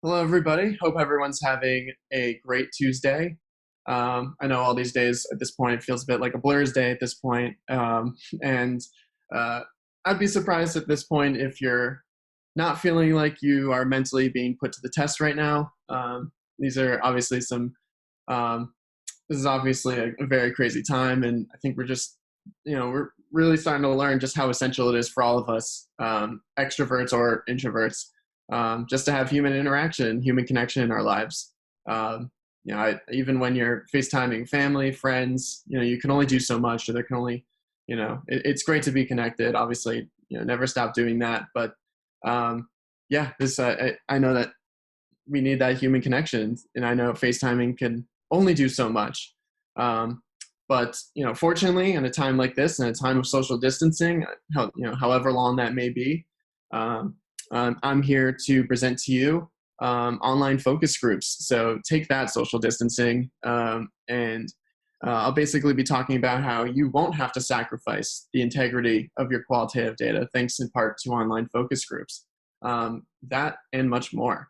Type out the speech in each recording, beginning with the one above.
Hello, everybody. Hope everyone's having a great Tuesday. I know all these days at this point feels a bit like a blur's day at this point. And uh, I'd be surprised at this point if you're not feeling like you are mentally being put to the test right now. These are obviously um, this is obviously a very crazy time. And I think we're really starting to learn just how essential it is for all of us, extroverts or introverts, just to have human interaction, human connection in our lives. Even when you're FaceTiming family, friends, you can only do so much, or there can only, it's great to be connected. Obviously, never stop doing that. But yeah, I know that we need that human connection, and I know FaceTiming can only do so much. But fortunately, in a time like this, in a time of social distancing, however long that may be, um, I'm here to present to you online focus groups. So take that, social distancing, and I'll basically be talking about how you won't have to sacrifice the integrity of your qualitative data, thanks in part to online focus groups. That and much more.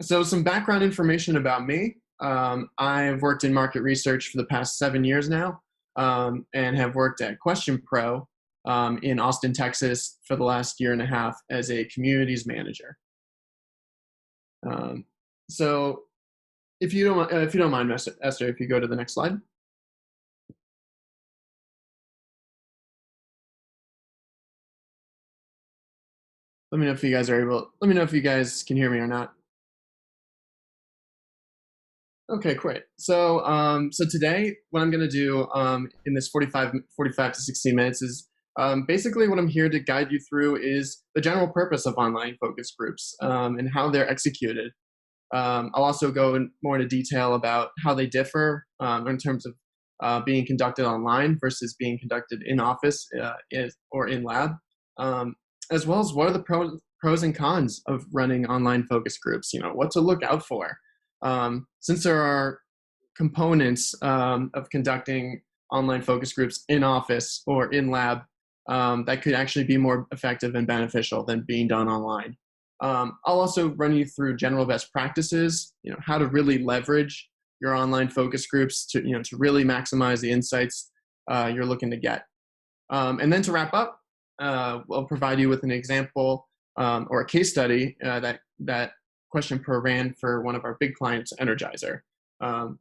So some background information about me. I've worked in market research for the past 7 years now, and have worked at QuestionPro in Austin, Texas for the last year and a half as a communities manager. So if you don't mind, Esther, if you go to the next slide. Let me know if you guys let me know if you guys can hear me or not. Okay, great. So today, what I'm going to do in this 45 to 60 minutes is basically what I'm here to guide you through is the general purpose of online focus groups and how they're executed. I'll also go more into detail about how they differ in terms of being conducted online versus being conducted in office or in lab, as well as what are the pros and cons of running online focus groups. What to look out for. Since there are components of conducting online focus groups in office or in lab that could actually be more effective and beneficial than being done online. I'll also run you through general best practices, how to really leverage your online focus groups to really maximize the insights you're looking to get. And then to wrap up, we'll provide you with an example or a case study that QuestionPro ran for one of our big clients, Energizer. And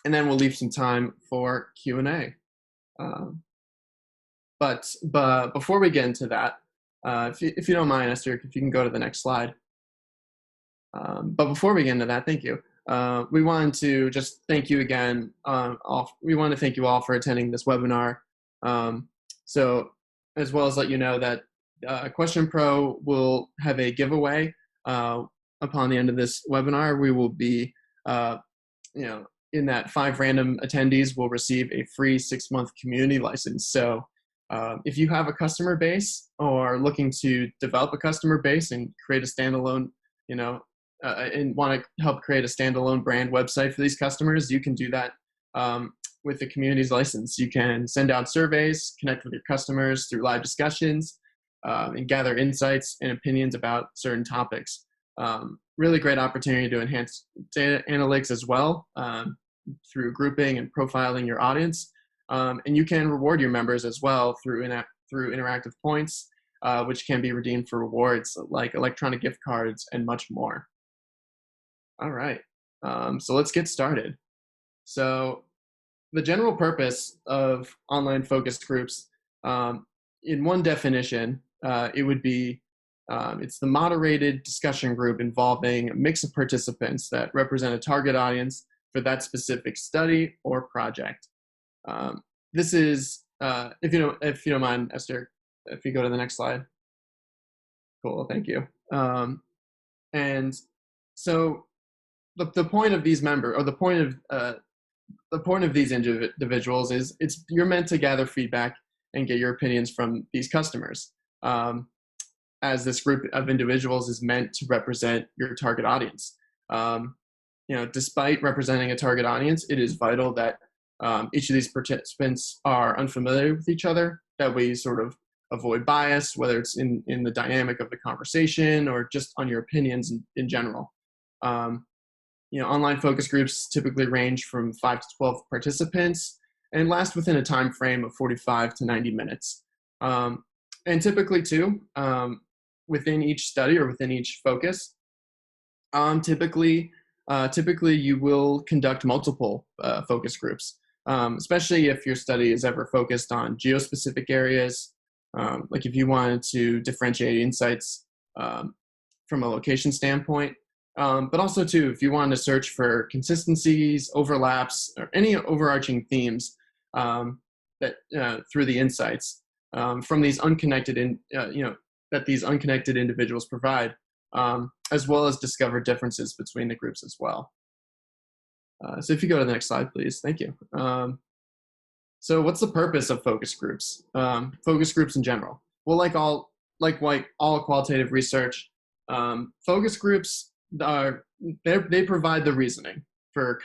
then we'll leave some time for Q&A. But before we get into that, if you don't mind, Esther, if you can go to the next slide. But before we get into that, thank you. We wanted to just thank you again. We want to thank you all for attending this webinar. So as well as let you know that QuestionPro will have a giveaway upon the end of this webinar. We will be, in that 5 random attendees will receive a free 6-month community license. So if you have a customer base or looking to develop a customer base and create a standalone, and want to help create a standalone brand website for these customers, you can do that with the community's license. You can send out surveys, connect with your customers through live discussions, and gather insights and opinions about certain topics. Really great opportunity to enhance data analytics as well through grouping and profiling your audience. And you can reward your members as well through interactive points, which can be redeemed for rewards like electronic gift cards and much more. All right, so let's get started. So the general purpose of online focus groups, in one definition, it would be it's the moderated discussion group involving a mix of participants that represent a target audience for that specific study or project. This is, if you don't mind, Esther, if you go to the next slide. Cool, thank you. And so the point of these the point of these individuals is you're meant to gather feedback and get your opinions from these customers. As this group of individuals is meant to represent your target audience. Despite representing a target audience, it is vital that each of these participants are unfamiliar with each other, that we sort of avoid bias, whether it's in the dynamic of the conversation or just on your opinions in general. Online focus groups typically range from 5 to 12 participants and last within a time frame of 45 to 90 minutes. And typically too, within each study or within each focus, typically you will conduct multiple focus groups, especially if your study is ever focused on geospecific areas, like if you wanted to differentiate insights from a location standpoint. But also too, if you wanted to search for consistencies, overlaps, or any overarching themes that through the insights from these unconnected, that these unconnected individuals provide, as well as discover differences between the groups as well. So if you go to the next slide, please. Thank you. So what's the purpose of focus groups? Focus groups in general. Well, like all qualitative research, focus groups they provide the reasoning for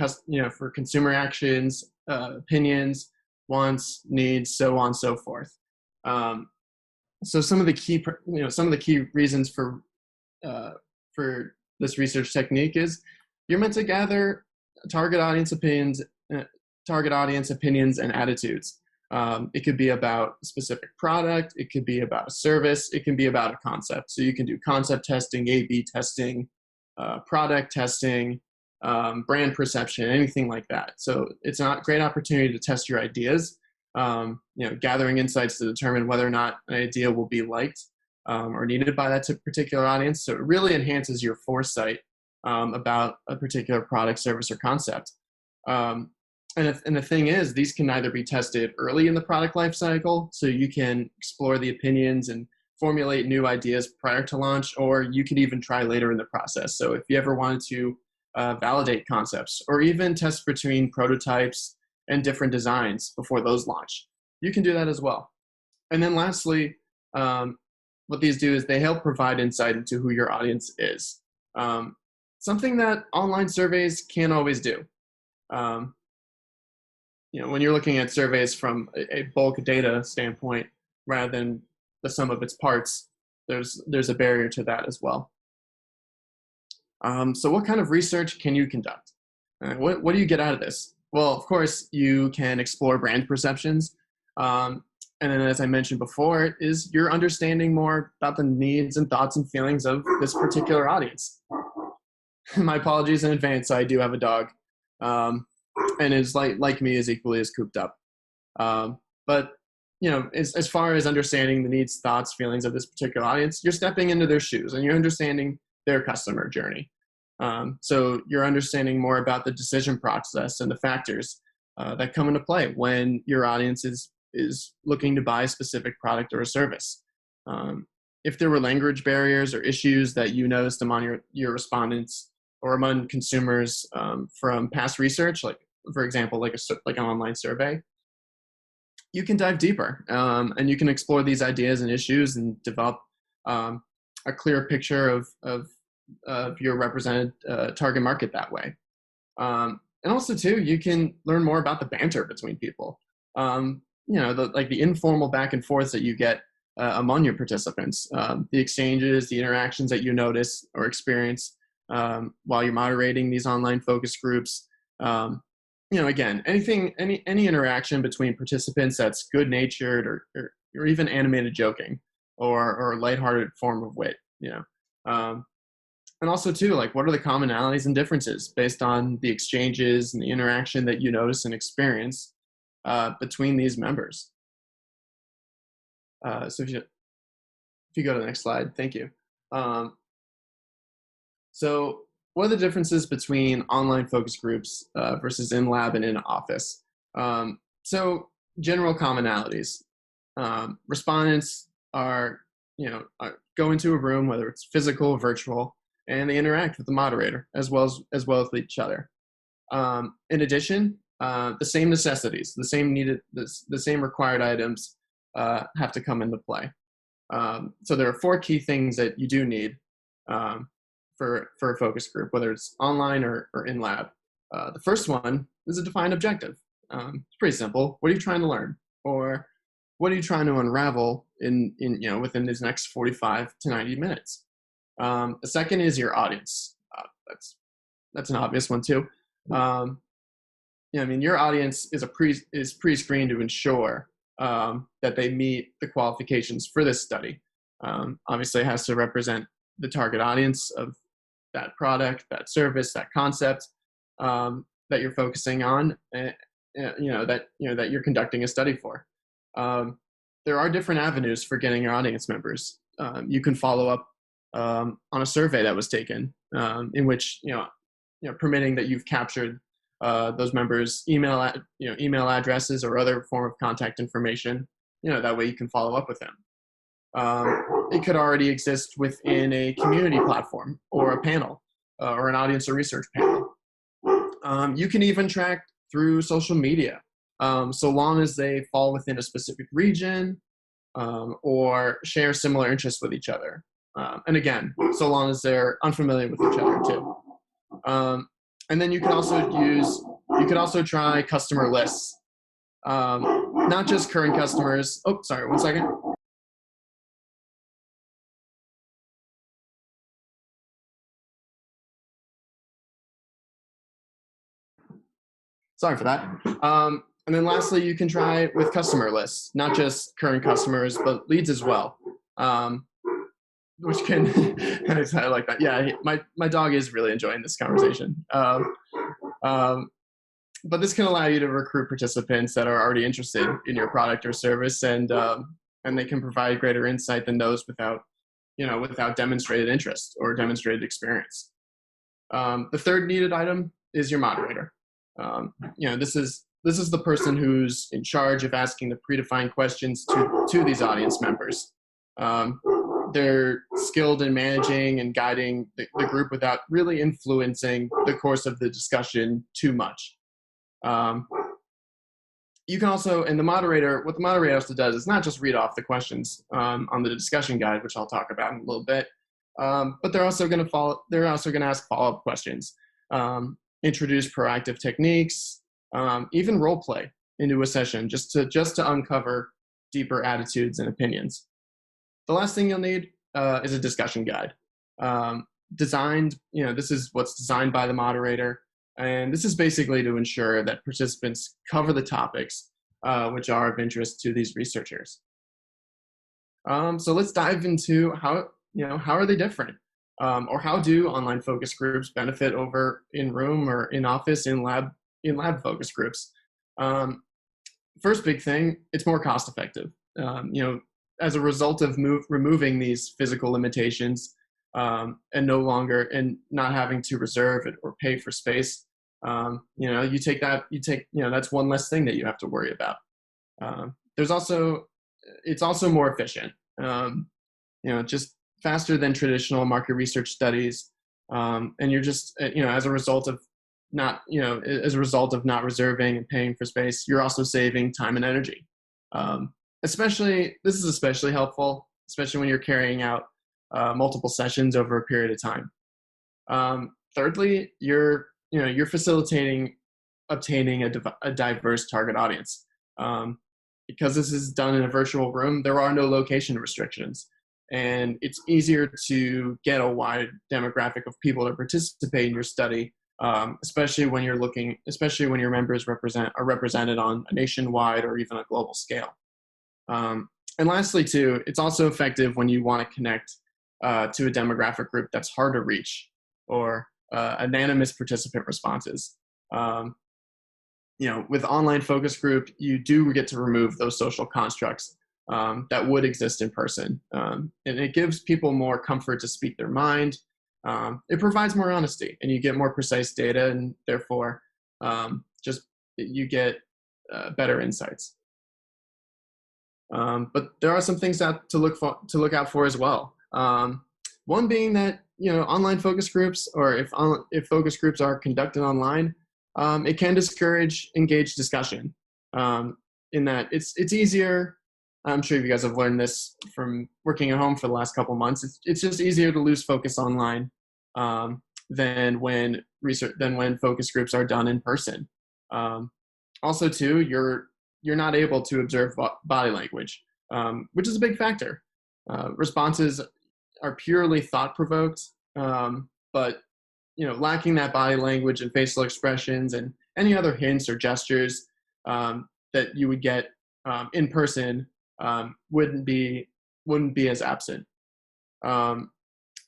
consumer actions, opinions, wants, needs, so on and so forth. So some of the key reasons for this research technique is you're meant to gather target audience opinions and attitudes. It could be about a specific product, it could be about a service, it can be about a concept. So you can do concept testing, A/B testing, product testing, brand perception, anything like that. So it's a great opportunity to test your ideas, gathering insights to determine whether or not an idea will be liked or needed by that particular audience. So it really enhances your foresight about a particular product, service, or concept. And the thing is, these can either be tested early in the product life cycle, so you can explore the opinions and formulate new ideas prior to launch, or you could even try later in the process. So if you ever wanted to validate concepts or even test between prototypes and different designs before those launch, you can do that as well. And then lastly, what these do is they help provide insight into who your audience is. Something that online surveys can't always do. When you're looking at surveys from a bulk data standpoint rather than the sum of its parts, there's a barrier to that as well. So what kind of research can you conduct? What do you get out of this? Well, of course, you can explore brand perceptions. And then, as I mentioned before, is you're understanding more about the needs and thoughts and feelings of this particular audience. My apologies in advance. I do have a dog, and is like me, is equally as cooped up. But as far as understanding the needs, thoughts, feelings of this particular audience, you're stepping into their shoes and you're understanding their customer journey. So you're understanding more about the decision process and the factors that come into play when your audience is looking to buy a specific product or a service. If there were language barriers or issues that you noticed among your respondents or among consumers from past research, like for example, like an online survey, you can dive deeper and you can explore these ideas and issues and develop a clear picture of your represented target market that way. And also too, you can learn more about the banter between people. The informal back and forth that you get among your participants, the exchanges, the interactions that you notice or experience while you're moderating these online focus groups. Again, any interaction between participants that's good-natured or even animated joking or a lighthearted form of wit. And also too, like, what are the commonalities and differences based on the exchanges and the interaction that you notice and experience between these members? So if you go to the next slide, thank you. So what are the differences between online focus groups versus in-lab and in-office? So general commonalities. Respondents are go into a room, whether it's physical or virtual, and they interact with the moderator as well as with each other. In addition, the same necessities, the same required items have to come into play. So there are 4 key things that you do need for a focus group, whether it's online or in lab. The first one is a defined objective. It's pretty simple. What are you trying to learn? Or what are you trying to unravel within these next 45 to 90 minutes. The second is your audience. That's an obvious one too. Your audience is pre-screened to ensure that they meet the qualifications for this study. Obviously, it has to represent the target audience of that product, that service, that concept that you're focusing on, that you're conducting a study for. There are different avenues for getting your audience members. You can follow up on a survey that was taken, in which permitting that you've captured those members' email addresses or other form of contact information. That way you can follow up with them. It could already exist within a community platform or a panel or an audience or research panel. You can even track through social media, so long as they fall within a specific region or share similar interests with each other. And again, so long as they're unfamiliar with each other too. And then you can also try customer lists, not just current customers. Oh, sorry, 1 second. Sorry for that. And then lastly, you can try with customer lists, not just current customers, but leads as well. Which can, I like that. Yeah, my dog is really enjoying this conversation. But this can allow you to recruit participants that are already interested in your product or service, and they can provide greater insight than those without demonstrated interest or demonstrated experience. The third needed item is your moderator. This is the person who's in charge of asking the predefined questions to these audience members. They're skilled in managing and guiding the group without really influencing the course of the discussion too much. You can also, and what the moderator also does is not just read off the questions on the discussion guide, which I'll talk about in a little bit, but they're also going to ask follow-up questions, introduce proactive techniques, even role play into a session just to uncover deeper attitudes and opinions. The last thing you'll need is a discussion guide. This is what's designed by the moderator, and this is basically to ensure that participants cover the topics which are of interest to these researchers. So let's dive into how are they different, or how do online focus groups benefit over in-room or in-office, in-lab focus groups. First big thing, it's more cost-effective. As a result of removing these physical limitations and not having to reserve it or pay for space, that's one less thing that you have to worry about. It's also more efficient, just faster than traditional market research studies. And you're just, as a result of not reserving and paying for space, you're also saving time and energy. This is especially helpful, especially when you're carrying out multiple sessions over a period of time. Thirdly, you're facilitating obtaining a diverse target audience. Because this is done in a virtual room, there are no location restrictions, and it's easier to get a wide demographic of people to participate in your study, especially when your members are represented on a nationwide or even a global scale. And lastly, too, it's also effective when you want to connect to a demographic group that's hard to reach, or anonymous participant responses. With online focus group, you do get to remove those social constructs that would exist in person. And it gives people more comfort to speak their mind. It provides more honesty, and you get more precise data, and therefore you get better insights. But there are some things to look out for as well. One being that online focus groups, or if focus groups are conducted online, it can discourage engaged discussion. In that it's easier. I'm sure you guys have learned this from working at home for the last couple months. It's just easier to lose focus online than when focus groups are done in person. Also, too, you're not able to observe body language. which is a big factor. Responses are purely thought-provoked, but lacking that body language and facial expressions and any other hints or gestures that you would get in person wouldn't be as absent.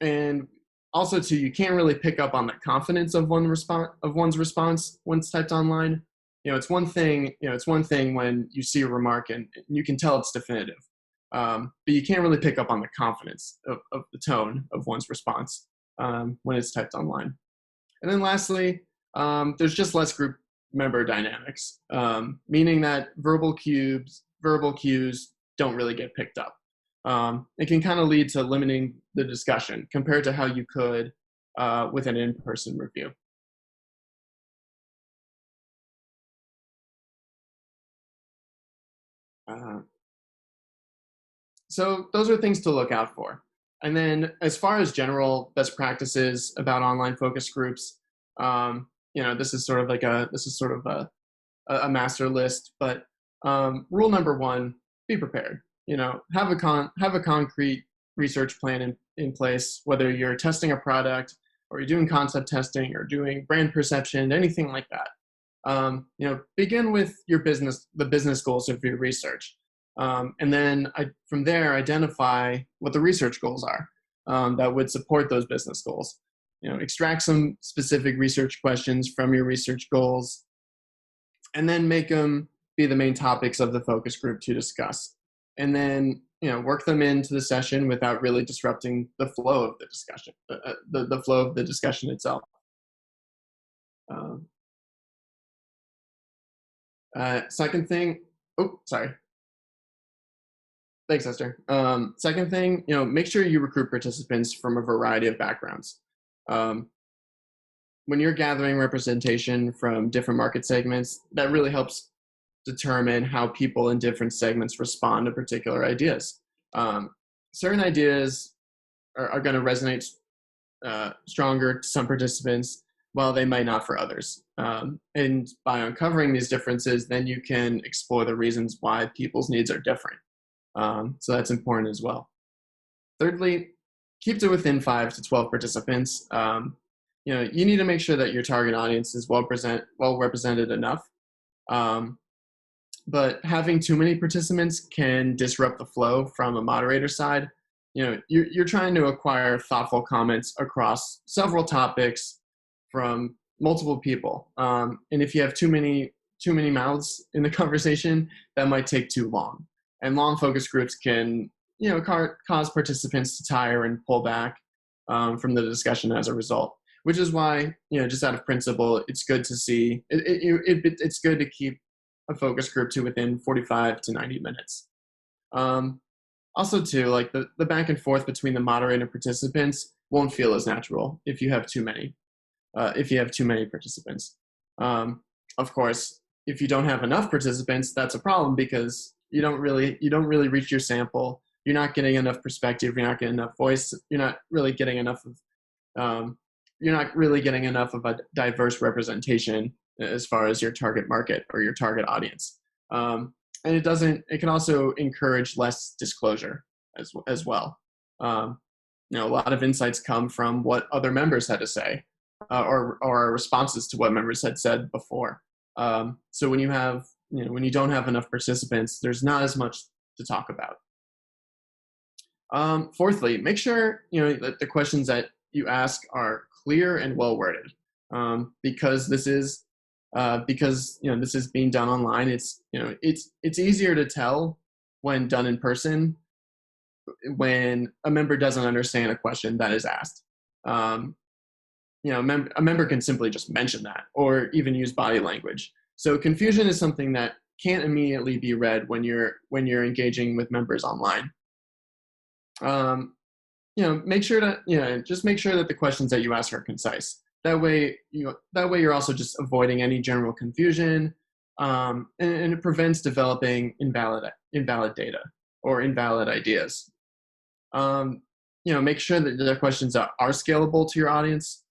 And also, too, you can't really pick up on the confidence of one's response when it's typed online. It's one thing. It's one thing when you see a remark and you can tell it's definitive, but you can't really pick up on the confidence of the tone of one's response when it's typed online. And then lastly, there's just less group member dynamics, meaning that verbal cues don't really get picked up. It can kind of lead to limiting the discussion compared to how you could with an in-person review. So those are things to look out for. And then as far as general best practices about online focus groups, this is sort of a master list, but rule number one, be prepared. Have a concrete research plan in place, whether you're testing a product or you're doing concept testing or doing brand perception, anything like that. Begin with the business goals of your research. And then from there, identify what the research goals are that would support those business goals. Extract some specific research questions from your research goals, and then make them be the main topics of the focus group to discuss. And then, work them into the session without really disrupting the flow of the discussion, the flow of the discussion itself. Second thing, sorry. Thanks, Esther. Second thing, make sure you recruit participants from a variety of backgrounds. When you're gathering representation from different market segments, that really helps determine how people in different segments respond to particular ideas. Certain ideas are going to resonate stronger to some participants, while they might not for others. And by uncovering these differences, then you can explore the reasons why people's needs are different. So that's important as well. Thirdly, keep it within 5 to 12 participants. You need to make sure that your target audience is well represented enough. But having too many participants can disrupt the flow from a moderator side. You're trying to acquire thoughtful comments across several topics from multiple people. And if you have too many mouths in the conversation, that might take too long. And long focus groups can, cause participants to tire and pull back from the discussion as a result. Which is why, just out of principle, it's good to see. It's good to keep a focus group to within 45 to 90 minutes. Also, too, like the back and forth between the moderator and participants won't feel as natural if you have too many. If you have too many participants. Of course, if you don't have enough participants, that's a problem because you don't really reach your sample. You're not getting enough perspective. You're not getting enough voice. You're not really getting enough of a diverse representation as far as your target market or your target audience. And it can also encourage less disclosure as well. A lot of insights come from what other members had to say or responses to what members had said before. So when you don't have enough participants, there's not as much to talk about. Fourthly, make sure that the questions that you ask are clear and well worded, because this is being done online. It's easier to tell when done in person when a member doesn't understand a question that is asked. A member can simply just mention that or even use body language. So confusion is something that can't immediately be read when you're engaging with members online. Make sure that the questions that you ask are concise. That way you're also just avoiding any general confusion, and it prevents developing invalid data or invalid ideas. Make sure that the questions are scalable to your audience.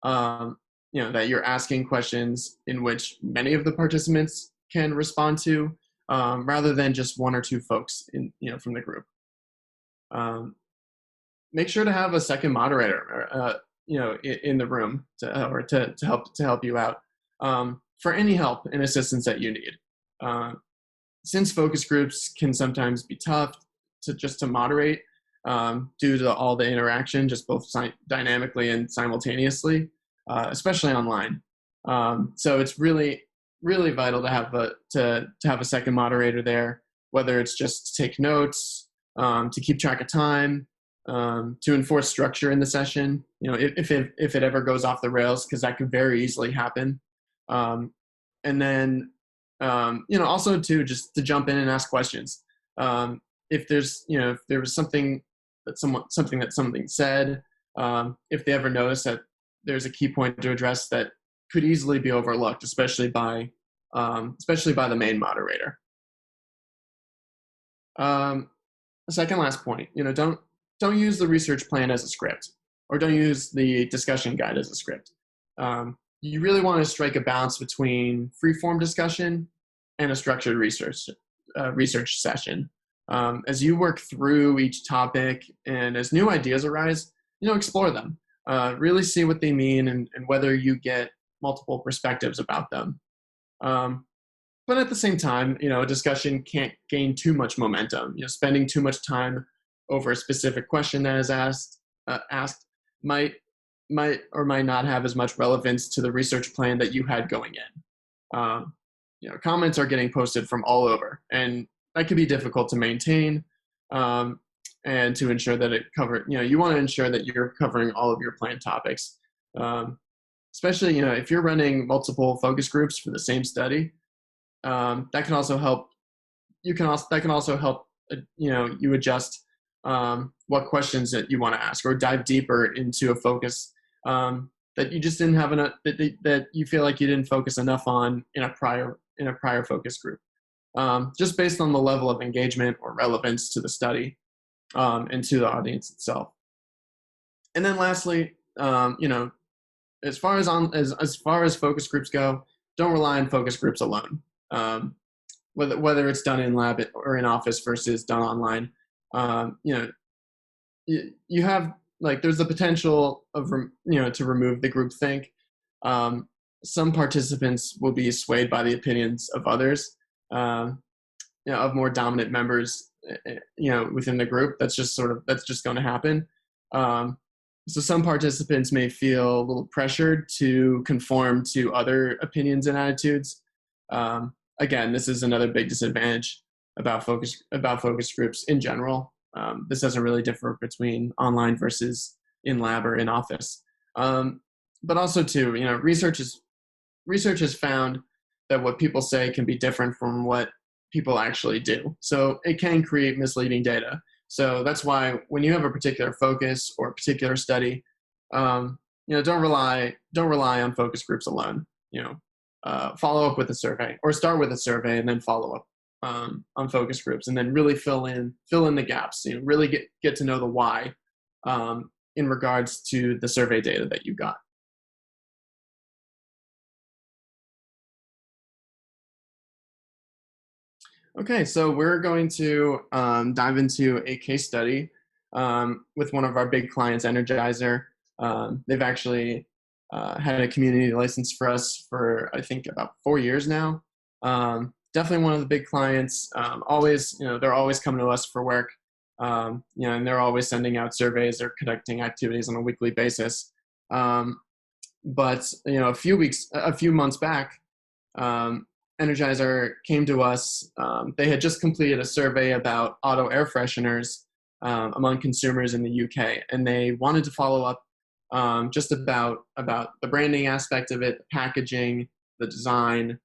That you're asking questions in which many of the participants can respond to, rather than just one or two folks from the group. Make sure to have a second moderator, in the room to help you out for any help and assistance that you need. Since focus groups can sometimes be tough to moderate due to all the interaction, just both dynamically and simultaneously, especially online. So it's really vital to have a second moderator there, whether it's just to take notes, to keep track of time, to enforce structure in the session. If it ever goes off the rails, because that could very easily happen. And then also just to jump in and ask questions. If there was something that something said, if they ever notice that there's a key point to address that could easily be overlooked, especially by the main moderator. Second last point, don't use the research plan as a script, or don't use the discussion guide as a script. You really want to strike a balance between free-form discussion and a structured research session. As you work through each topic and as new ideas arise, explore them. Really see what they mean and whether you get multiple perspectives about them. But at the same time, a discussion can't gain too much momentum. Spending too much time over a specific question that is asked might or might not have as much relevance to the research plan that you had going in. Comments are getting posted from all over, and that can be difficult to maintain, and to ensure that you want to ensure that you're covering all of your planned topics. Especially, if you're running multiple focus groups for the same study, that can also help. That can also help. You adjust what questions that you want to ask, or dive deeper into a focus that you just didn't have enough. That you feel like you didn't focus enough on in a prior focus group, just based on the level of engagement or relevance to the study and to the audience itself. And then lastly, as far as focus groups go, don't rely on focus groups alone. Whether it's done in lab or in office versus done online, you have there's the potential of to remove the groupthink. Some participants will be swayed by the opinions of others, of more dominant members, within the group. That's just going to happen. So some participants may feel a little pressured to conform to other opinions and attitudes. Again, this is another big disadvantage about focus groups in general. This doesn't really differ between online versus in lab or in office. But also too, research has found that what people say can be different from what people actually do. So it can create misleading data. So that's why when you have a particular focus or a particular study, don't rely on focus groups alone. Follow up with a survey, or start with a survey and then follow up on focus groups, and then really fill in the gaps. Really get to know the why in regards to the survey data that you got. Okay, so we're going to dive into a case study with one of our big clients, Energizer. They've actually had a community license for us for, I think, about 4 years now. Definitely one of the big clients. They're always coming to us for work, and they're always sending out surveys or conducting activities on a weekly basis. But a few months back, Energizer came to us. They had just completed a survey about auto air fresheners among consumers in the UK, and they wanted to follow up just about the branding aspect of it, the packaging, the design,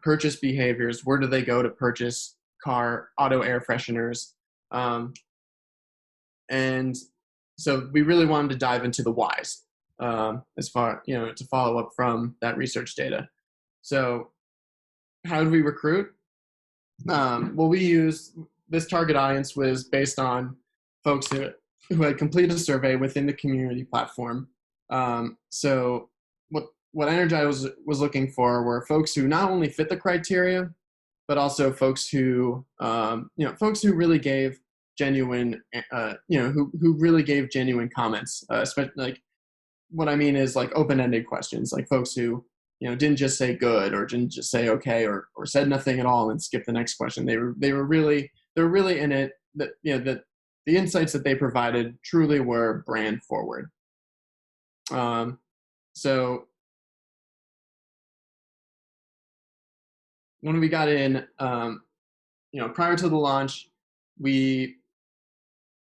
purchase behaviors. Where do they go to purchase auto air fresheners? And so we really wanted to dive into the whys, as far to follow up from that research data. So how did we recruit? Well, we used this target audience was based on folks who had completed a survey within the community platform. So what Energize was looking for were folks who not only fit the criteria, but also folks who, folks who really gave genuine, who really gave genuine comments, especially like, what I mean is like open-ended questions, like folks who, didn't just say good or didn't just say okay or said nothing at all and skip the next question. They were really in it. That that the insights that they provided truly were brand forward. So when we got in, prior to the launch, we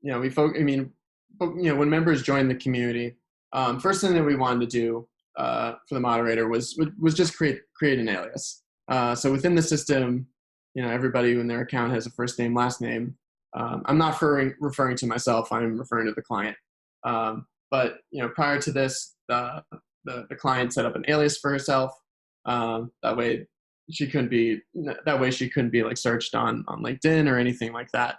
when members joined the community, first thing that we wanted to do for the moderator was just create an alias. So within the system, everybody in their account has a first name, last name. I'm not referring to myself. I'm referring to the client. But prior to this, the client set up an alias for herself. That way she couldn't be like searched on LinkedIn or anything like that.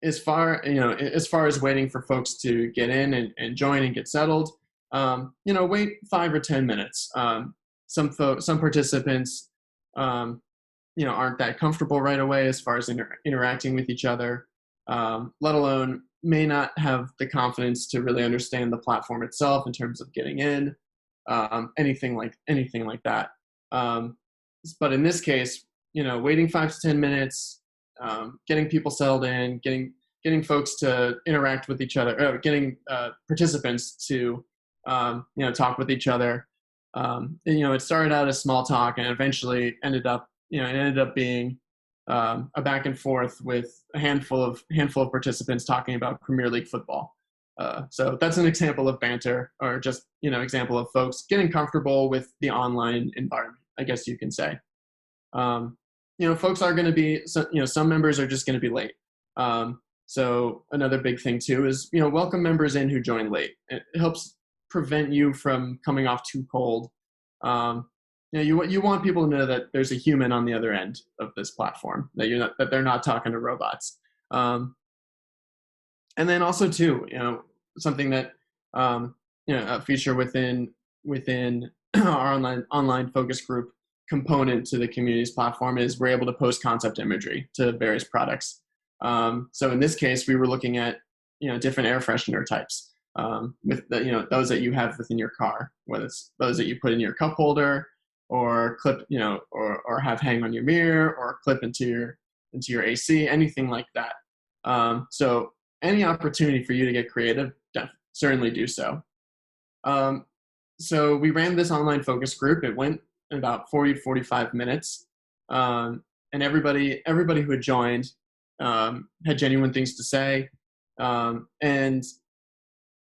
As far as waiting for folks to get in and join and get settled, wait 5 or 10 minutes. Some participants, aren't that comfortable right away as far as interacting with each other, let alone may not have the confidence to really understand the platform itself in terms of getting in, anything like that. But in this case, waiting 5 to 10 minutes, getting people settled in, getting folks to interact with each other, getting participants to talk with each other. It started out as small talk and eventually ended up being a back and forth with a handful of participants talking about Premier League football. So that's an example of banter, or just example of folks getting comfortable with the online environment, I guess you can say. Folks are going to be, some members are just going to be late. So another big thing too is, welcome members in who join late. It helps prevent you from coming off too cold. You want people to know that there's a human on the other end of this platform, that they're not talking to robots. And then also too, something that, a feature within our online focus group component to the community's platform is we're able to post concept imagery to various products. So in this case, we were looking at, different air freshener types, with those that you have within your car, whether it's those that you put in your cup holder or clip, or have hang on your mirror or clip into your AC, anything like that. So any opportunity for you to get creative, certainly do so. So we ran this online focus group. It went about 45 minutes. And everybody who had joined had genuine things to say. And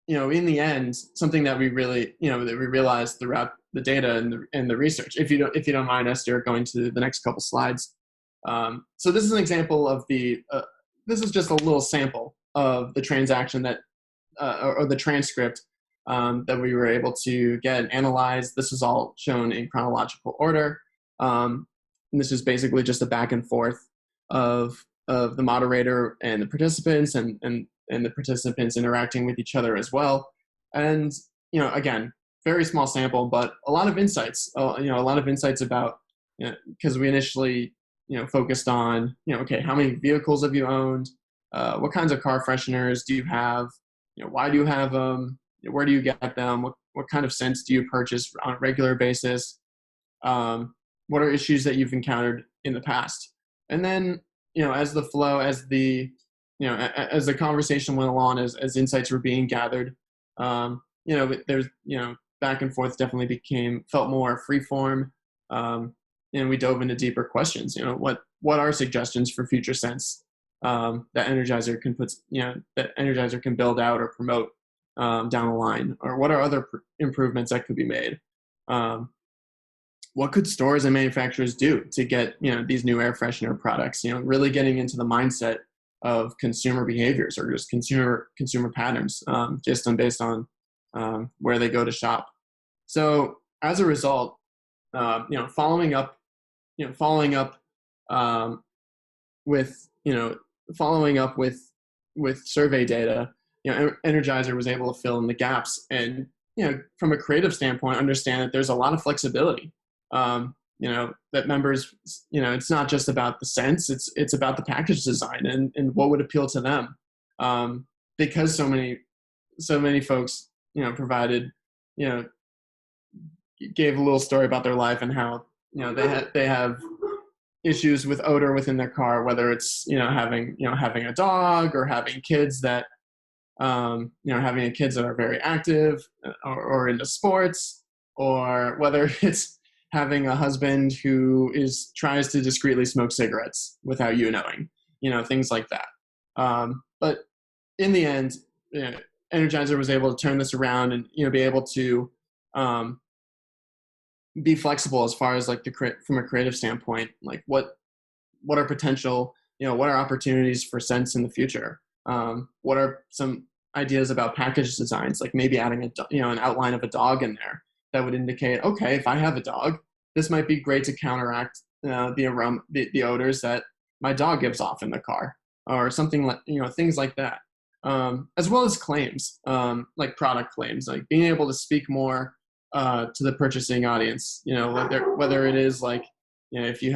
in the end, something that we really, that we realized throughout the data and the research, if you don't mind, Esther, going to the next couple slides. So this is an example of this is just a little sample of the transaction that, or the transcript that we were able to get and analyze. This is all shown in chronological order. And this is basically just a back and forth of the moderator and the participants and the participants interacting with each other as well. And, again, very small sample, but a lot of insights, a lot of insights about, because we initially, focused on, okay, how many vehicles have you owned? What kinds of car fresheners do you have? Why do you have them? Where do you get them? What kind of scents do you purchase on a regular basis? What are issues that you've encountered in the past? And then, as the conversation went along, as insights were being gathered, there's, back and forth definitely felt more free form. And we dove into deeper questions. What are suggestions for future scents that Energizer can build out or promote down the line, or what are other improvements that could be made? What could stores and manufacturers do to get these new air freshener products? Really getting into the mindset of consumer behaviors or just consumer patterns, just based on where they go to shop. So as a result, following up with survey data, Energizer was able to fill in the gaps and, from a creative standpoint, understand that there's a lot of flexibility. that members, it's not just about the sense, it's about the package design and what would appeal to them. Because so many folks, provided, gave a little story about their life and how, they have issues with odor within their car, whether it's, having a dog or having kids that, having kids that are very active or into sports, or whether it's having a husband who tries to discreetly smoke cigarettes without you knowing, things like that. But in the end, Energizer was able to turn this around and, be able to be flexible as far as like from a creative standpoint, like what are potential, what are opportunities for sense in the future? What are some ideas about package designs, like maybe adding an outline of a dog in there that would indicate, okay, if I have a dog, this might be great to counteract the aroma, the odors that my dog gives off in the car, or something like, things like that. As well as claims, like product claims, like being able to speak more to the purchasing audience, whether it is like, if you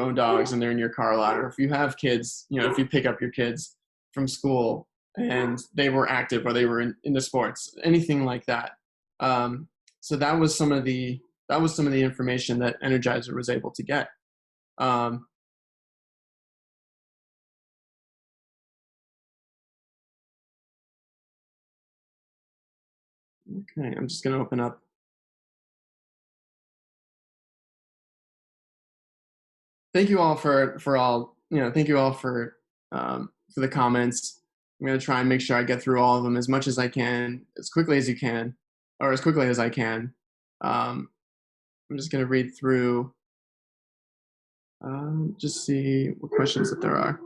own dogs and they're in your car a lot, or if you have kids, if you pick up your kids from school and they were active or they were into sports, anything like that. So that was some of the information that Energizer was able to get. Okay, I'm just going to open up. Thank you all for the comments. I'm going to try and make sure I get through all of them as much as I can, as quickly as you can, or as quickly as I can. I'm just going to read through, just see what questions that there are.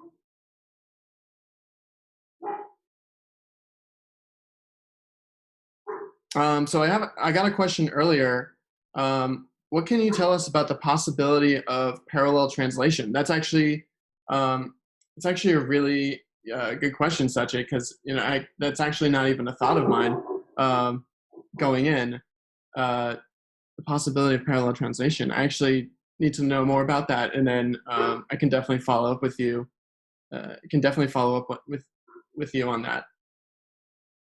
So I got a question earlier. What can you tell us about the possibility of parallel translation? That's actually it's actually a really good question, Sachin, because that's actually not even a thought of mine going in. The possibility of parallel translation. I actually need to know more about that, and then I can definitely follow up with you. With you on that.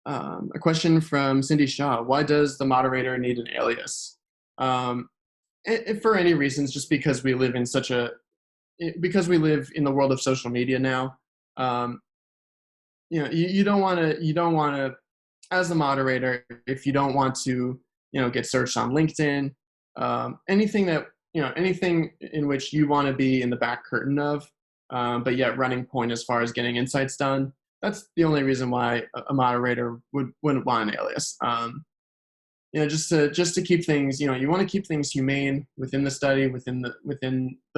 A question from Cindy Shaw: why does the moderator need an alias? For any reasons, just because we live in the world of social media now. You don't want to, as the moderator, if you don't want to, get searched on LinkedIn, anything in which you want to be in the back curtain of, but yet running point as far as getting insights done. That's the only reason why a moderator wouldn't want an alias. Just to keep things, you want to keep things humane within the study, within the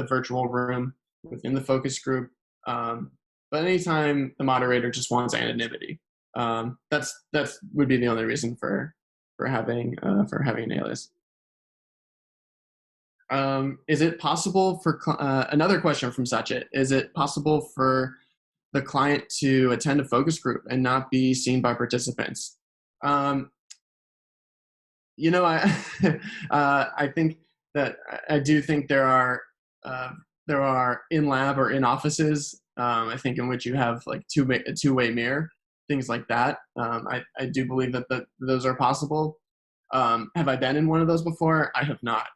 virtual room, within the focus group. But anytime the moderator just wants anonymity, that's would be the only reason for having an alias. Is it possible for another question from Sachin? Is it possible for the client to attend a focus group and not be seen by participants? I think that I do think there are in lab or in offices, I think, in which you have like a two-way mirror, things like that. I do believe that those are possible. Have I been in one of those before? I have not.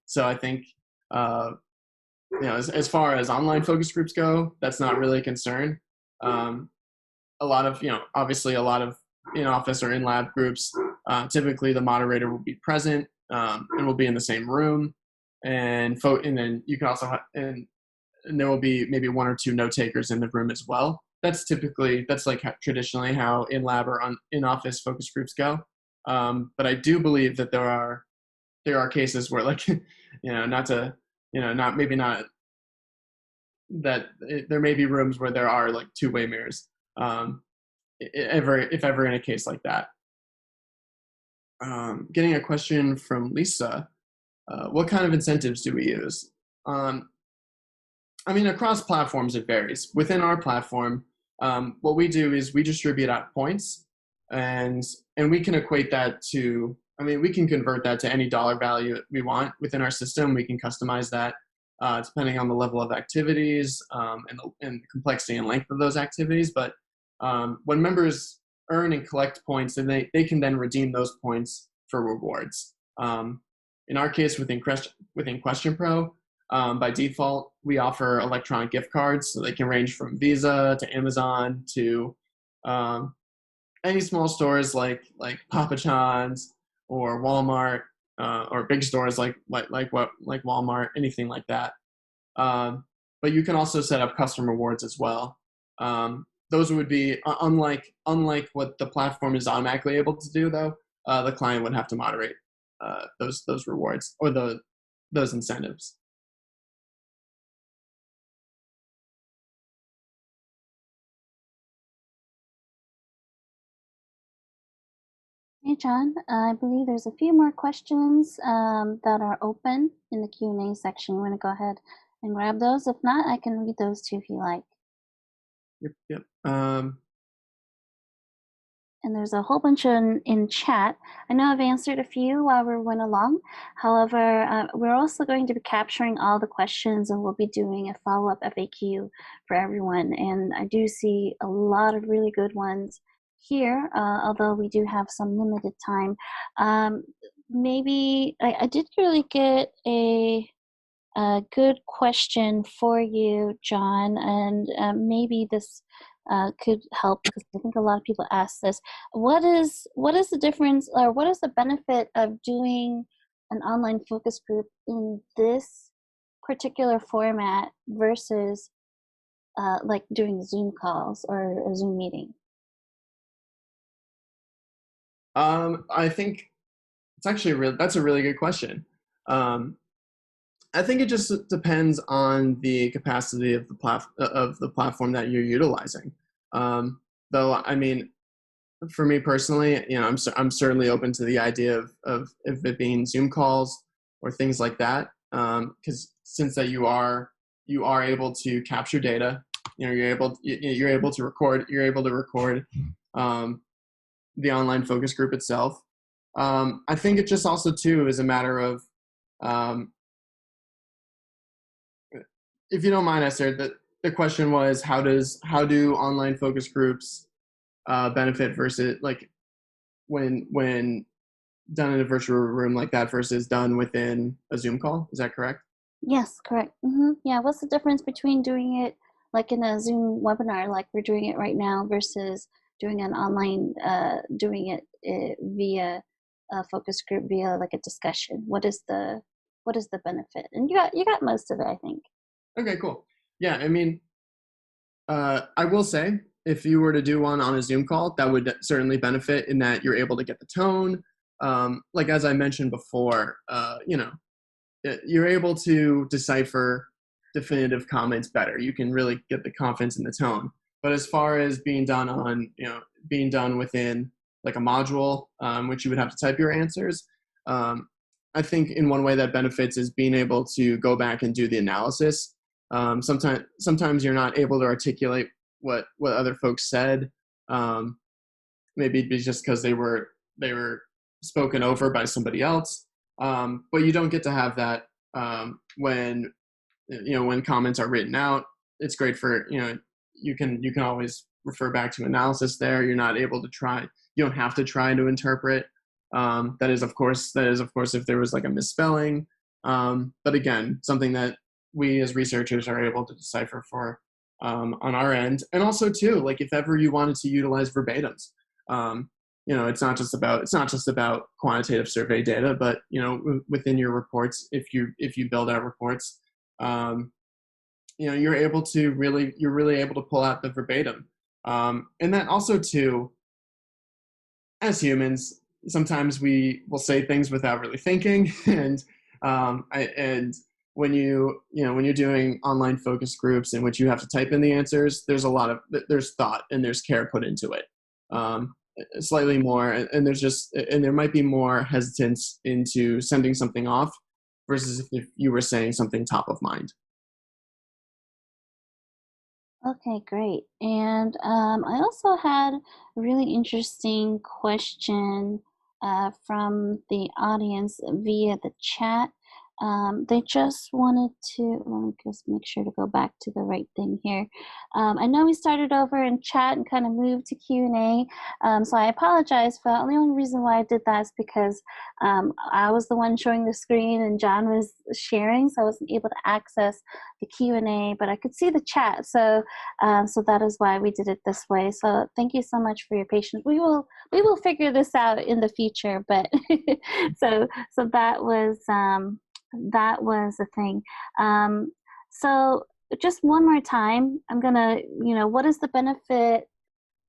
So I think, as far as online focus groups go, that's not really a concern. A lot of, obviously a lot of in-office or in-lab groups, typically the moderator will be present and will be in the same room, and then you can also and there will be maybe one or two note takers in the room as well. That's like traditionally how in-lab or in-office focus groups go. But I do believe that there are cases where, like, there may be rooms where there are like two-way mirrors, if ever in a case like that. Getting a question from Lisa: what kind of incentives do we use? Across platforms it varies. Within our platform, what we do is we distribute out points, and we can equate that to I mean, we can convert that to any dollar value we want within our system. We can customize that depending on the level of activities and the complexity and length of those activities. But when members earn and collect points, then they can then redeem those points for rewards. In our case, within QuestionPro, by default, we offer electronic gift cards, so they can range from Visa to Amazon to um, any small stores like Papa John's or Walmart, or big stores like Walmart, anything like that. Um, but you can also set up custom rewards as well. Those would be unlike what the platform is automatically able to do, though. The client would have to moderate those rewards or those incentives. Hey, John, I believe there's a few more questions that are open in the Q&A section. You want to go ahead and grab those? If not, I can read those too if you like. Yep, yep. And there's a whole bunch in chat. I know I've answered a few while we went along. However, we're also going to be capturing all the questions, and we'll be doing a follow-up FAQ for everyone. And I do see a lot of really good ones here, although we do have some limited time. Maybe I did really get a good question for you, John, and maybe this could help, because I think a lot of people ask this. What is the difference, or what is the benefit of doing an online focus group in this particular format versus like doing Zoom calls or a Zoom meeting? I think it's actually that's a really good question. Um, I think it just depends on the capacity of the platform that you're utilizing. Though, I mean, for me personally, I'm certainly open to the idea of it being Zoom calls or things like that, because since that you are able to capture data, you're able to record um, the online focus group itself. I think it just also too is a matter of, um, if you don't mind, Esther, the question was how do online focus groups benefit versus like when done in a virtual room like that versus done within a Zoom call. Is that correct? Yes, correct. Yeah, what's the difference between doing it like in a Zoom webinar, like we're doing it right now, versus doing an online, doing it via a focus group, via like a discussion? What is the benefit? And you got most of it, I think. Okay, cool. Yeah, I mean, I will say if you were to do one on a Zoom call, that would certainly benefit in that you're able to get the tone. Like as I mentioned before, you're able to decipher definitive comments better. You can really get the confidence in the tone. But as far as being done within like a module, which you would have to type your answers, I think in one way that benefits is being able to go back and do the analysis. Sometimes you're not able to articulate what other folks said. Maybe it's just because they were spoken over by somebody else. But you don't get to have that when comments are written out. It's great for you can always refer back to analysis there. You're not able to try. You don't have to try to interpret. That is of course if there was like a misspelling. But again, something that we as researchers are able to decipher for on our end. And also too, like if ever you wanted to utilize verbatims, it's not just about quantitative survey data, but within your reports, if you build out reports, um, you're really able to pull out the verbatim. And then also too, as humans, sometimes we will say things without really thinking, and when you're doing online focus groups in which you have to type in the answers, there's thought and there's care put into it. Slightly more, and there might be more hesitance into sending something off versus if you were saying something top of mind. Okay, great. And I also had a really interesting question from the audience via the chat. They just wanted to, let me just make sure to go back to the right thing here. I know we started over in chat and kind of moved to Q&A, so I apologize for that. The only reason why I did that is because I was the one showing the screen and John was sharing, so I wasn't able to access the Q&A, but I could see the chat, so so that is why we did it this way. So thank you so much for your patience. We will figure this out in the future, but so that was the thing. So just one more time, I'm gonna, what is the benefit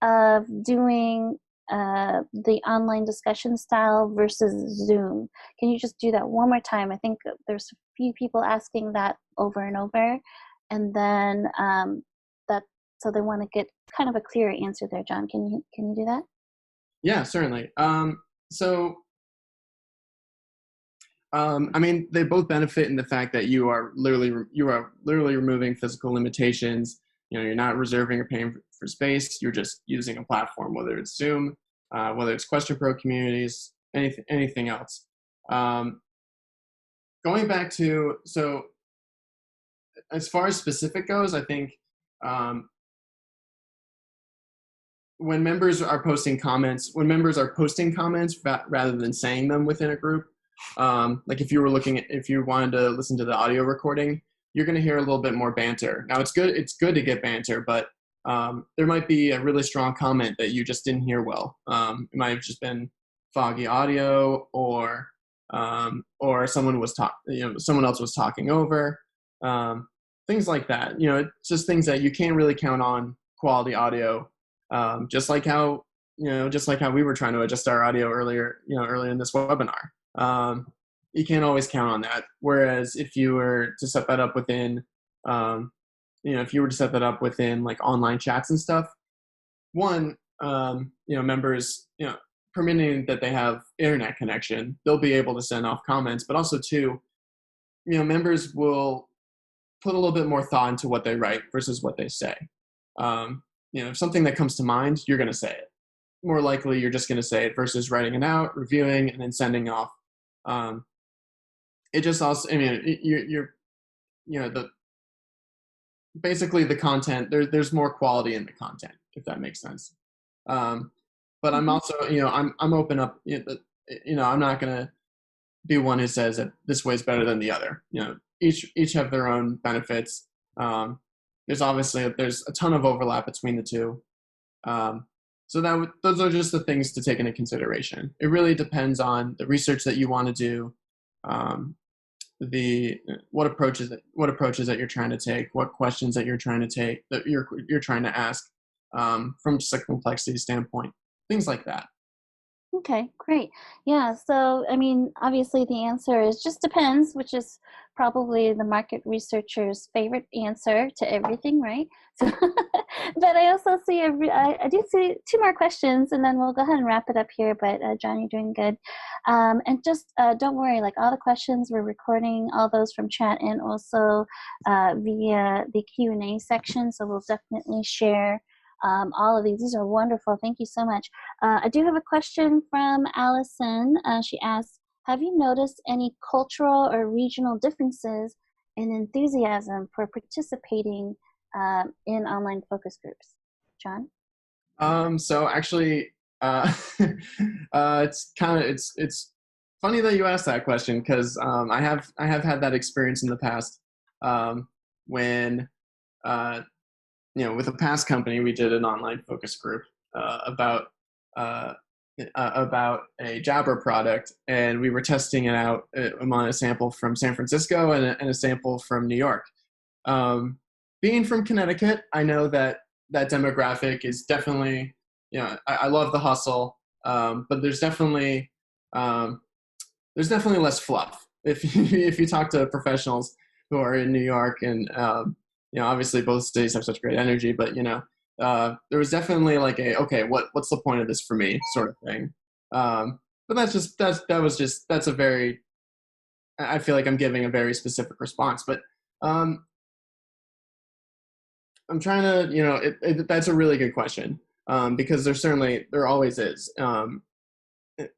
of doing the online discussion style versus Zoom? Can you just do that one more time? I think there's a few people asking that over and over, and then that, so they want to get kind of a clearer answer there. John, can you do that? Yeah, certainly. I mean, they both benefit in the fact that you are literally removing physical limitations. You're not reserving or paying for space. You're just using a platform, whether it's Zoom, whether it's QuestionPro communities, anything else. Going back to, so as far as specific goes, I think when members are posting comments rather than saying them within a group, like if you wanted to listen to the audio recording, you're going to hear a little bit more banter. Now it's good to get banter, but there might be a really strong comment that you just didn't hear well. It might have just been foggy audio, or someone else was talking over, things like that. It's just things that you can't really count on quality audio. Just like how we were trying to adjust our audio earlier in this webinar. You can't always count on that. Whereas if you were to set that up within, like online chats and stuff, members, permitting that they have internet connection, they'll be able to send off comments, but also two, members will put a little bit more thought into what they write versus what they say. If something that comes to mind, you're going to say it. More likely, you're just going to say it versus writing it out, reviewing, and then sending off. It just also, basically the content, there's more quality in the content, if that makes sense. But I'm also, I'm open up, I'm not going to be one who says that this way is better than the other. Each have their own benefits. There's a ton of overlap between the two. So those are just the things to take into consideration. It really depends on the research that you want to do, what approaches that you're trying to take, what questions that you're trying to take, that you're trying to ask, from just a complexity standpoint, things like that. Okay, great. Yeah, so I mean, obviously the answer is just depends, which is probably the market researcher's favorite answer to everything, right? So, but I also see I do see two more questions, and then we'll go ahead and wrap it up here. But John, you're doing good, and just don't worry. Like all the questions, we're recording all those from chat and also via the Q&A section. So we'll definitely share all of these. These are wonderful. Thank you so much. I do have a question from Allison. She asks, have you noticed any cultural or regional differences in enthusiasm for participating in online focus groups? John? So actually, it's funny that you asked that question, because I have had that experience in the past, when with a past company, we did an online focus group about a Jabber product, and we were testing it out among a sample from San Francisco and a sample from New York. Being from Connecticut, I know that demographic is definitely, I love the hustle, but there's definitely less fluff. If you talk to professionals who are in New York, and obviously both cities have such great energy, but there was definitely like okay, what's the point of this for me sort of thing. But that's a very, I feel like I'm giving a very specific response, but I'm trying to, that's a really good question, because there always is.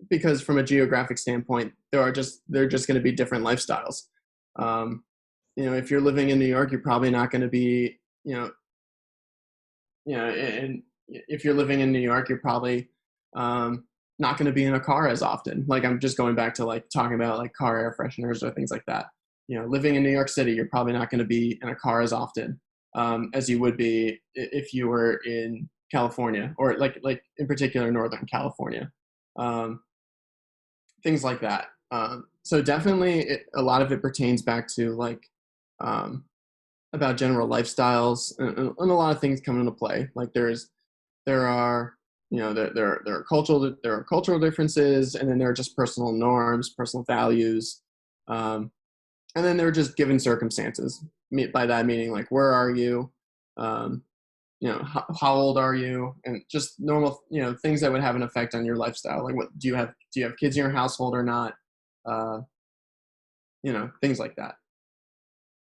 because from a geographic standpoint, they're just going to be different lifestyles. Um, if you're living in New York, you're probably not going to be, and if you're living in New York, you're probably not going to be in a car as often. Like I'm just going back to like talking about like car air fresheners or things like that. Living in New York City, you're probably not going to be in a car as often as you would be if you were in California, or like in particular Northern California, um, things like that. So definitely, a lot of it pertains back to like um, about general lifestyles, and a lot of things come into play. Like there are there are cultural differences, and then there are just personal norms, personal values, um, and then there are just given circumstances. By that meaning, like where are you, um, how old are you, and just normal things that would have an effect on your lifestyle. Like what do you have kids in your household or not? Uh, things like that.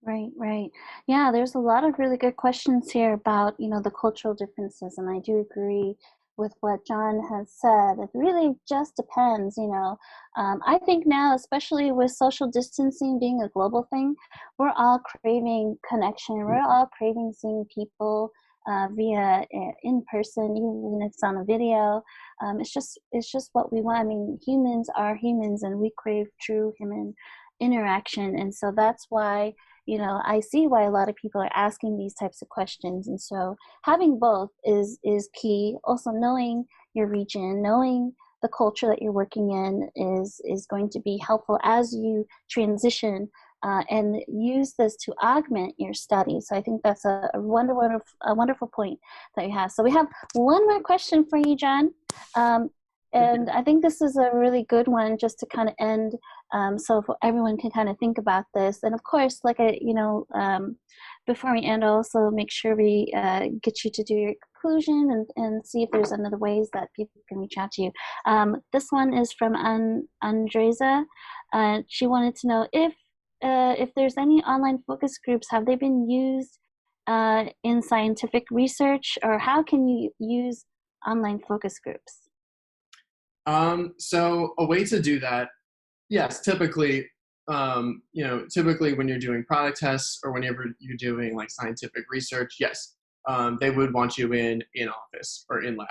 Right, right. Yeah, there's a lot of really good questions here about, the cultural differences, and I do agree with what John has said. It really just depends. I think now, especially with social distancing being a global thing, we're all craving connection. We're all craving seeing people via in person, even if it's on a video. It's just what we want. I mean, humans are humans, and we crave true human interaction, and so that's why I see why a lot of people are asking these types of questions. And so having both is key. Also knowing your region, knowing the culture that you're working in is going to be helpful as you transition and use this to augment your study. So I think that's a wonderful point that you have. So we have one more question for you, John. Um, and I think this is a really good one just to kind of end so everyone can kind of think about this. And of course, before we end, also make sure we get you to do your conclusion and see if there's other ways that people can reach out to you. This one is from Andreza. She wanted to know if there's any online focus groups, have they been used in scientific research, or how can you use online focus groups? So a way to do that, yes, typically when you're doing product tests or whenever you're doing like scientific research, yes, they would want you in office or in lab.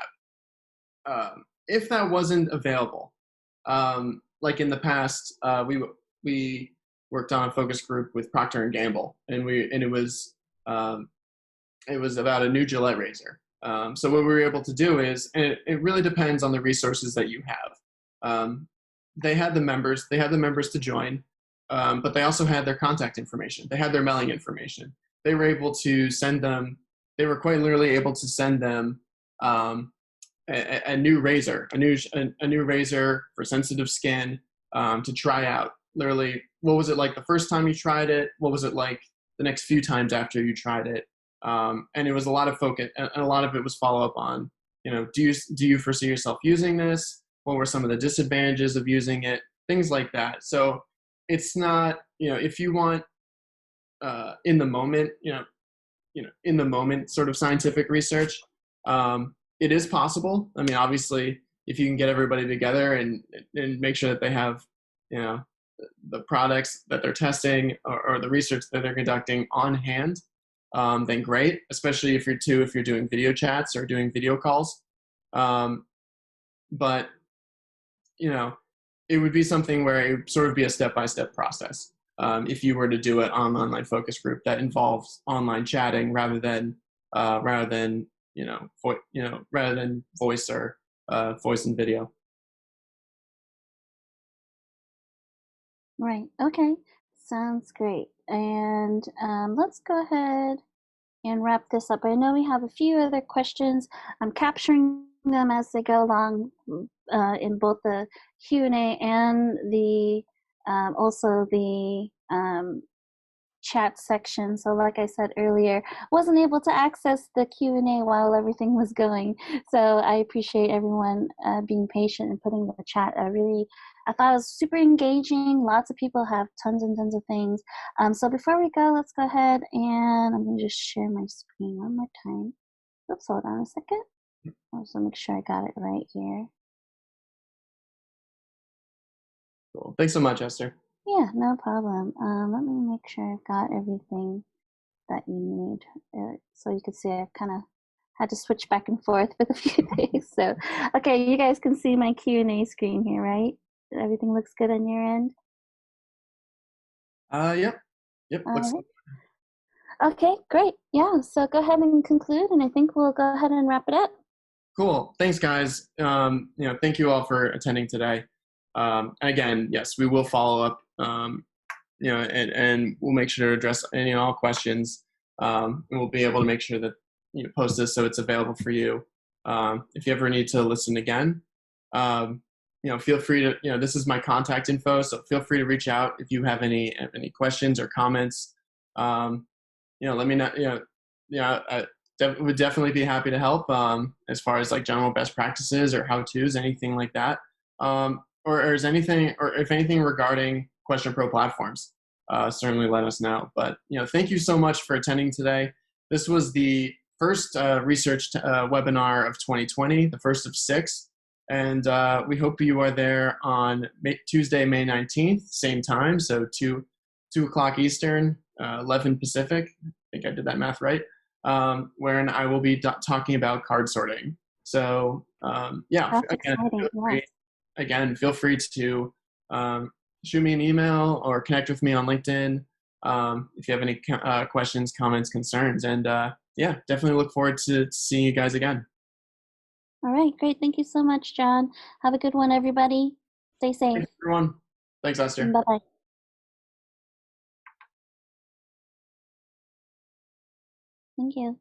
If that wasn't available, like in the past, we worked on a focus group with Procter and Gamble, and um, it was about a new Gillette razor. So what we were able to do is, and it really depends on the resources that you have. Um, they had the members to join, but they also had their contact information. They had their mailing information. They were able to send them. They were quite literally able to send them a new razor, a new razor for sensitive skin to try out. Literally, what was it like the first time you tried it? What was it like the next few times after you tried it? And it was a lot of focus, and a lot of it was follow up on, do you foresee yourself using this? What were some of the disadvantages of using it? Things like that. So it's not, if you want in the moment, in the moment sort of scientific research, it is possible. I mean, obviously, if you can get everybody together and make sure that they have, you know, the products that they're testing or the research that they're conducting on hand, then great. Especially if you're doing video chats or doing video calls. Um, but it would be something where it would sort of be a step-by-step process. If you were to do it on an online focus group that involves online chatting rather than rather than voice or voice and video. Right. Okay. Sounds great. And let's go ahead and wrap this up. I know we have a few other questions. I'm capturing them as they go along in both the Q&A and the also the chat section. So like I said earlier, wasn't able to access the Q&A while everything was going. So I appreciate everyone being patient and putting the chat. I thought it was super engaging. Lots of people have tons and tons of things. So before we go, let's go ahead and I'm going to just share my screen one more time. Oops, hold on a second. Also make sure I got it right here. Cool. Thanks so much, Esther. Yeah, no problem. Let me make sure I've got everything that you need. So you can see I've kind of had to switch back and forth with a few things. So, okay, you guys can see my Q&A screen here, right? Everything looks good on your end? Yep. Yep. All Looks. right. Okay, great. Yeah, so go ahead and conclude, and I think we'll go ahead and wrap it up. Cool. Thanks, guys. Thank you all for attending today. And again, yes, we will follow up. And we'll make sure to address any and all questions. And we'll be able to make sure that post this so it's available for you. If you ever need to listen again, feel free to. This is my contact info, so feel free to reach out if you have any questions or comments. Let me know. I would definitely be happy to help as far as like general best practices or how tos, anything like that. Or is anything, or if anything regarding QuestionPro platforms, certainly let us know. But thank you so much for attending today. This was the first research webinar of 2020, the first of 6, and we hope you are there on Tuesday, May 19th, same time, so 2 o'clock Eastern, 11 Pacific. I think I did that math right. Wherein I will be talking about card sorting. So That's exciting. Feel free to shoot me an email or connect with me on LinkedIn if you have any questions, comments, concerns. And definitely look forward to seeing you guys again. All right, great. Thank you so much, John. Have a good one, everybody. Stay safe. Thanks, everyone. Thanks, Esther. Bye-bye. Thank you.